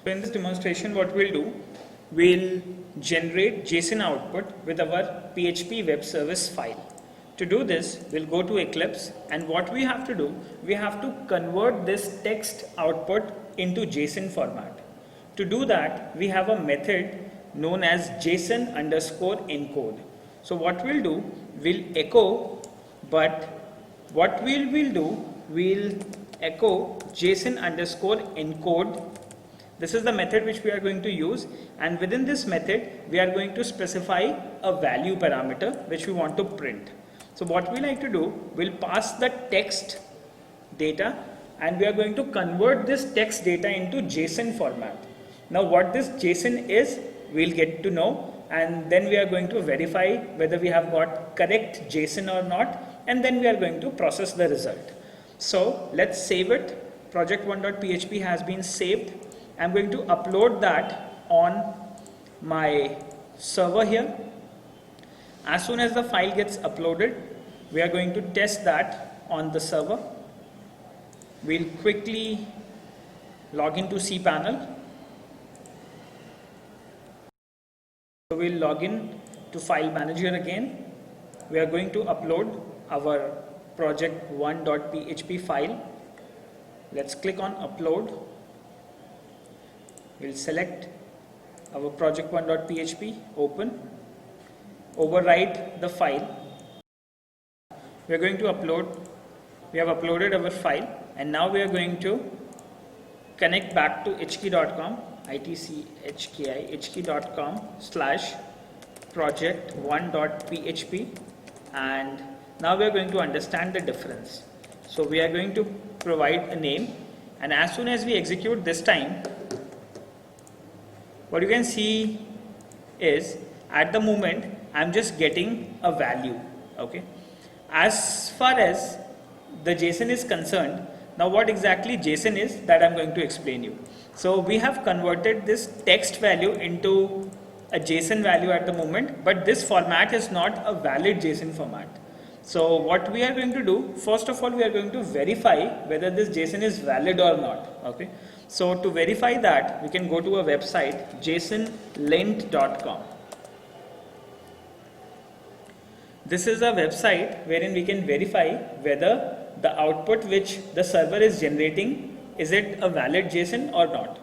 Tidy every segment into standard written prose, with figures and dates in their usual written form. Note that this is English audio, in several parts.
So in this demonstration, what we'll do, we'll generate JSON output with our PHP web service file. To do this, we'll go to Eclipse, and what we have to do, we have to convert this text output into JSON format. To do that, we have a method known as JSON_encode. So what we'll do, we'll echo, but what we'll do, we'll echo JSON_encode. This is the method which we are going to use, and within this method we are going to specify a value parameter which we want to print. So what we like to do, we'll pass the text data and we are going to convert this text data into JSON format. Now what this JSON is, we'll get to know, and then we are going to verify whether we have got correct JSON or not, and then we are going to process the result. So let's save it. Project1.php has been saved. I'm going to upload that on my server here. As soon as the file gets uploaded, we are going to test that on the server. We'll quickly log into cPanel. So we'll log in to File Manager again. We are going to upload our project1.php file. Let's click on Upload. We'll select our project1.php, open, overwrite the file. We are going to upload. We have uploaded our file, and now we are going to connect back to hkey.com, hkey.com/project1.php, and now we are going to understand the difference. So we are going to provide a name, and as soon as we execute this time, what you can see is at the moment I'm just getting a value. Okay, as far as the JSON is concerned, now what exactly JSON is, that I'm going to explain you. So we have converted this text value into a JSON value at the moment, but this format is not a valid JSON format. So what we are going to do, first of all, we are going to verify whether this JSON is valid or not. Okay, so to verify that, we can go to a website, jasonlint.com. This is a website wherein we can verify whether the output which the server is generating, is it a valid JSON or not.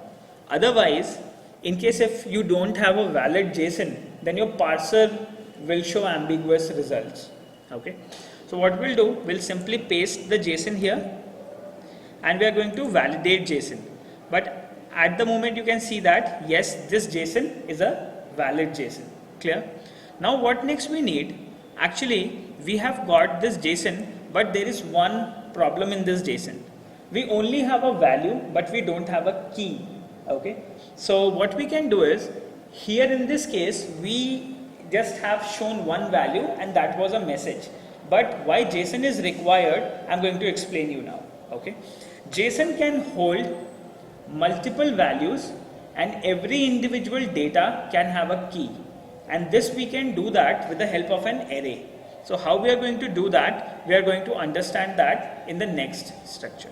Otherwise, in case if you don't have a valid JSON, then your parser will show ambiguous results. Okay, so what we'll do, we'll simply paste the JSON here, and we are going to validate JSON. But at the moment you can see that yes, this JSON is a valid JSON. Clear? Now what next we need? Actually, we have got this JSON, but there is one problem in this JSON. We only have a value, but we don't have a key. Okay, so what we can do is, here in this case, we just have shown one value, and that was a message. But why JSON is required, I'm going to explain you now. Okay, JSON can hold multiple values, and every individual data can have a key, and this we can do that with the help of an array. So how we are going to do that, we are going to understand that in the next structure.